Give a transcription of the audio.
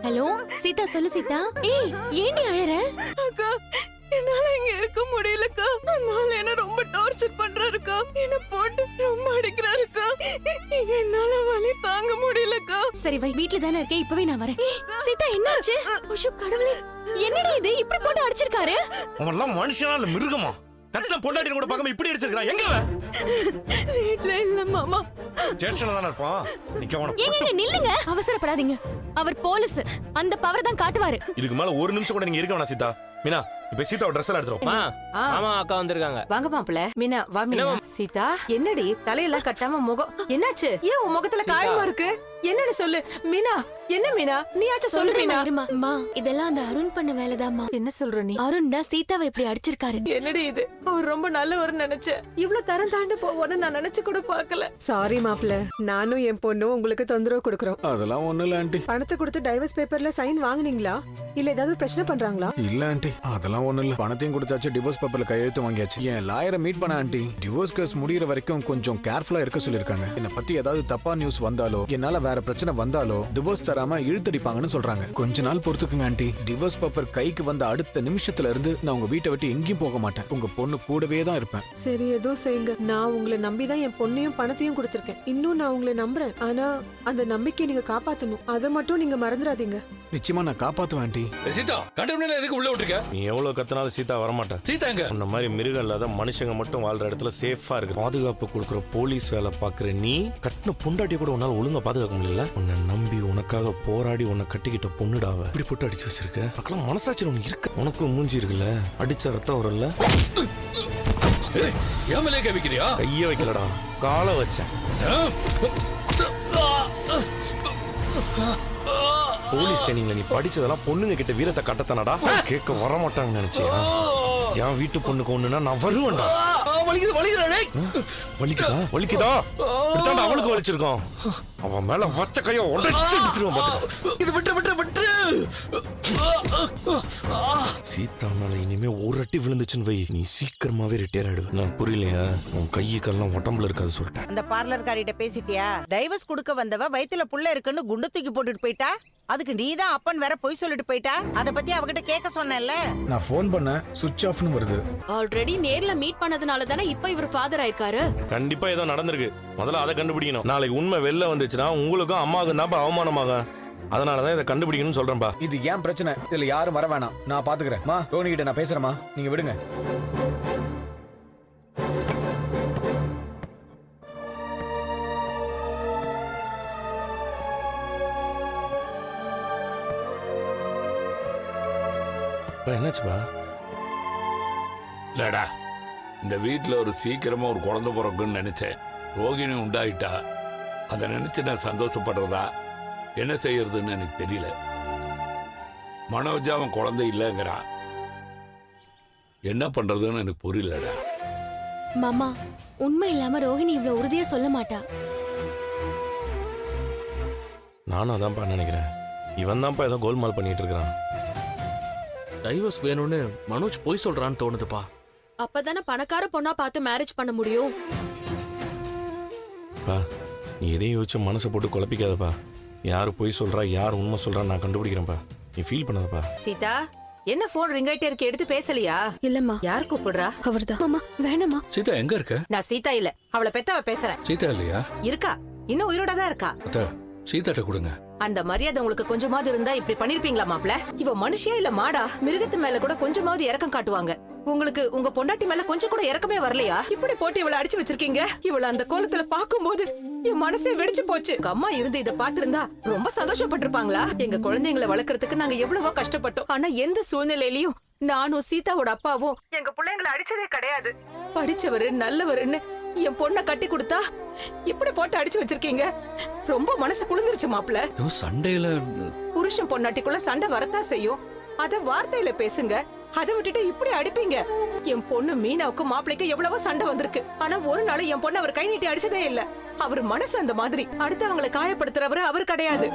Hello Sita, சொல்லு சீதா. ஏய், ஏண்டி அழற? அக்கா, என்னால இங்க இருக்க முடியலக்கா. அதனால என்ன ரொம்ப டார்ச்சர் பண்றாருக்கா. என்ன போட்டு ரொம்ப அடிக்கிறாருக்கா. என்னால வலி தாங்க முடியலக்கா. சரி வை, வீட்ல தானே இருக்கேன், இப்பவே நான் வரேன். ஏய், சீதா என்னாச்சு? ஐயோ கடவுளே, என்னடி இது இப்படி போட்டு அடிச்சிருக்காரு? அவன்லாம் மனுஷனா இல்ல மிருகமா? கட்டில பொண்டாட்டி கூட பார்க்காம இப்படி அடிச்சிருக்கான். எங்க அவன்? வீட்ல இல்ல மாமா. ஸ்டேஷன்ல தான இருப்பான். நிக்க அவன. ஏங்க நில்லுங்க, அவசரப்படாதீங்க. அவர் போலீஸ், அந்த பவர் தான் காட்டுவாரு. இதுக்கு மேல ஒரு நிமிஷம் கூட நீங்க இருக்க வேணாம் சீதா. மீனா, இப்ப சீதாவோட Dress எல்லாம் எடுத்துறோம். மாமா அக்கா வந்திருக்காங்க. வாங்க மாப்பிள்ள. மீனா வா மீனா. சீதா என்னடி தலையெல்லாம் கட்டாம முகம் என்னாச்சு? ஏன் உன் முகத்துல காயமா இருக்கு? என்னன்னு சொல்லு மீனா. என்ன மீனா, நீயாச்சும் சொல்லு மீனா. அம்மா, இதெல்லாம் அந்த அருண் பண்ண வேலைதாம்மா. என்ன சொல்ற நீ? அருண் தான் சீதாவை இப்படி அடிச்சிருக்காரு. என்னடி இது? அவர் ரொம்ப நல்லவர்னு நினைச்சேன். இவ்ளோ தரம் தாண்டி போவோன்னு நான் நினைச்சு கூட பார்க்கல. சாரி மாப்ள, நானும் என் பொண்ணும் உங்களுக்கு தொந்தரவு கொடுக்கறோம். அதெல்லாம் ஒண்ணு இல்ல ஆண்டி. பணத்தை கொடுத்து டைவர்ஸ் பேப்பர்ல சைன் வாங்குனீங்களா? இல்ல ஏதாவது பிரச்சனை பண்றாங்களா? இல்ல ஆண்டி, அதெல்லாம் ஒண்ணு இல்ல. பணத்தையும் கொடுத்தாச்சு, டிவோர்ஸ் பேப்பர்ல கையெழுத்து வாங்கியாச்சு. என் லாயரை மீட் பண்ண ஆண்டி. டிவோர்ஸ் கேஸ் முடியற வரைக்கும் கொஞ்சம் கேர்ஃபுல்லா இருக்க சொல்லிருக்காங்க. என்ன பத்தி ஏதாவது தப்பா நியூஸ் வந்தாலோ, என்னால வேற பிரச்சனை வந்தாலோ டிவோர்ஸ் தராம இழுத்தடிப்பாங்கன்னு சொல்றாங்க. கொஞ்ச நாள் பொறுத்துக்குங்க ஆண்டி. டிவோர்ஸ் பேப்பர் கைக்கு வந்த அடுத்த நிமிஷத்துல இருந்து நான் உங்க வீட்டை விட்டு எங்கேயும் போக மாட்டேன். உங்க பொண்ணு கூடவே தான் இருப்பேன். சரி, ஏதோ செய்யுங்க. நான் உங்களை நம்பிதான் என் பொண்ணையும் பணத்தையும் கொடுத்திருக்கேன். இன்னும் நான் உங்களை நம்புறேன். ஆனா அந்த நம்பிக்கையை நீங்க காப்பாத்தணும். அதை மட்டும் நீங்க மறந்துடாதீங்க. நிச்சயமா நான் காப்பாத்துவேன் ஆண்டி. சீதா, கண்டவனே எதுக்கு உள்ள விட்டுருக்க? நீ எவ்வளவு கத்தினாலும் சீதா வரமாட்டா. சீதா எங்க? அந்த மாதிரி மிருகம் இல்லாத மனுஷங்க மட்டும் வாழ்ற இடத்துல சேஃபா இருக்கு. பாதுகாப்பு கொடுக்குற போலீஸ் வேலை பாக்குற நீ கட்டின பொண்டாட்டி கூட உன்னால ஒழுங்கா பாதுகாக்க முடியல. உன்னை நம்பி உனக்காக போராடி உன்னை கட்டிக்கிட்ட பொண்ணுடாவ இப்படி போட்டு அடிச்சு வச்சிருக்க. மக்களும் மனசாட்சி உனக்கு இருக்கு. உனக்கும் மூஞ்சி இருக்குல்ல, அடிச்ச ரத்தம் வரும்ல. ஏன் மேலே கை வைக்கிறியா? கைய வைக்கலடா, காலை வச்சேன். போலீஸ் ட்ரைனிங்ல நீ படிச்சதெல்லாம் பொண்ணுங்க கிட்ட வீரத்தை கட்டத்தானடா. கேட்க வர மாட்டாங்கன்னு நினைச்சியா? என் வீட்டு பொண்ணுக்கு ஒண்ணுனா நான் வருவேன்டா. வலிக்குதா வலிக்குதா? இப்படித்தான் அவளுக்கு வலிச்சிருக்கோம். அவன் மேல வச்ச கைய உடைச்சு எடுத்துருவான் பாத்துக்கோ. இது விட்டு விட்டு விட்டு. சீதா மேல இனிமே ஒரு அட்டி விழுந்துச்சுன்னு வை, நீ சீக்கிரமாவே ரிட்டையர் ஆயிடுவ. நான் புரியலையா? உன் கையை கல்லாம் உடம்புல இருக்காது சொல்லிட்டேன். அந்த பார்லர்காரிட்ட பேசிட்டியா? டைவர்ஸ் கொடுக்க வந்தவ வயித்துல புள்ள இருக்குன்னு குண்டு தூக்கி போட்டுட்டு போயிட்டா. அதுக்கு நீதான் அப்பன் வேற பொய் சொல்லிட்டு போயிட்டா. அத பத்தி அவகிட்ட கேட்க சொன்னேன்ல. நான் போன் பண்ண சுவிட்ச் ஆஃப்னு வருது. ஆல்ரெடி நேர்ல மீட் பண்ணதுனால தானே இப்ப இவர் ஃபாதர் ஆயிருக்காரு. கண்டிப்பா ஏதோ நடந்திருக்கு. முதல்ல அதை கண்டுபிடிக்கணும். நாளைக்கு உண்மை வெளில வந்துச்சுன்னா உங்களுக்கும் அம்மாவுக்கும் தான் அவமானமாகும். அதனாலதான் இதை கண்டுபிடிக்கணும்னு சொல்றேன்பா. இது ஏன் பிரச்சனை? இதுல யாரும் வர வேணாம், நான் பாத்துக்கிறேன். மா, ரோனி கிட்ட நான் பேசுறேமா, நீங்க விடுங்க. என்னாச்சுப்பா? இல்லடா, இந்த வீட்டுல ஒரு சீக்கிரமா ஒரு குழந்தை பிறக்குன்னு நினைச்சேன். ரோகிணி உண்டாயிட்டா. அதை நினைச்சு நான் சந்தோஷப்படுறதா என்ன செய்யறதுன்னு எனக்கு தெரியல. மனோஜ் அவன் குழந்தை இல்லைங்கிறான். என்ன பண்றதுன்னு எனக்கு புரியலடா. மாமா, உண்மை இல்லாம ரோஹிணி இவ்வளவு உறுதியா சொல்ல மாட்டா. நானும் அதான்ப்பா நினைக்கிறேன். இவன் தான்ப்பா ஏதோ கோல்மால் பண்ணிட்டு இருக்கிறான். டைவர்ஸ் வேணும்னு மனோஜ் போய் சொல்றான்னு தோணுதுப்பா. அப்பதானே பணக்கார பொண்ணா பார்த்து மேரேஜ் பண்ண முடியும். பா, நீ எதையும் யோசிச்சு மனசை போட்டு குழப்பிக்காதப்பா. யாரு போய் சொல்றா, யார் உண்மை சொல்றான்னு நான் கண்டுபிடிக்கிறேன்ப்பா. நீ ஃபீல் பண்ணாதப்பா. சீதா என்ன போன் ரிங் ஆயிட்டே இருக்கு, எடுத்து பேசலையா? இல்லம்மா. யார் கூப்பிடுறா? அவர்தான். மாமா வேணாமா. சீதா எங்க இருக்க? நான் சீதா இல்ல, அவளை பெத்தவ பேசுறேன். சீதா இல்லையா? இருக்கா, இன்னும் உயிரோட தான் இருக்கா. சீதாட்ட கொடுங்க. அந்த மரியாதை உங்களுக்கு கொஞ்சமாவது இருந்தா இப்படி பண்ணிருப்பீங்களா மாப்ள? இவ மனுஷியா இல்ல மாடா? மிருகத்து மேல கூட கொஞ்சமாவது இறக்கம் காட்டுவாங்க. உங்களுக்கு உங்க பொண்டாட்டி மேல கொஞ்சம் கூட இறக்கமே வரலையா? இப்படி போட்டு இவளை அடிச்சு வச்சிருக்கீங்க. இவள அந்த கோலத்துல பாக்கும்போது என் மனசே வெடிச்சு போச்சு. உங்க அம்மா இருந்து இதை பாத்திருந்தா ரொம்ப சந்தோஷப்பட்டிருப்பாங்களா? எங்க குழந்தைங்களை வளர்க்கறதுக்கு நாங்க எவ்வளவோ கஷ்டப்பட்டோம். ஆனா எந்த சூழ்நிலையிலயும் நானும் சீதாவோட அப்பாவும் எங்க பிள்ளைங்களை அடிச்சதே கிடையாது. படிச்சவரு நல்லவருன்னு என் பொண்ணை கட்டி கொடுத்தா இப்படி போட்டு அடிச்சு வச்சிருக்கீங்க. ரொம்ப மனசு குளிர்ந்துருச்சு மாப்ள. சண்டையில புருஷன் பொண்டாட்டிக்குள்ள சண்டை வரத்தான் செய்யும். அத வார்த்தையில பேசுங்க. அதை விட்டுட்டு இப்படி அடிப்பீங்க. என் பொண்ணு மீனாவுக்கு மாப்பிளைக்கு எவ்வளவோ சண்டை வந்திருக்கு. ஆனா ஒரு நாள் என் பொண்ணு அவர் கை நீட்டி அடிச்சதே இல்ல. அவர் மனசு அந்த மாதிரி. அடுத்தவங்களை காயப்படுத்துறவரு அவர் கிடையாது.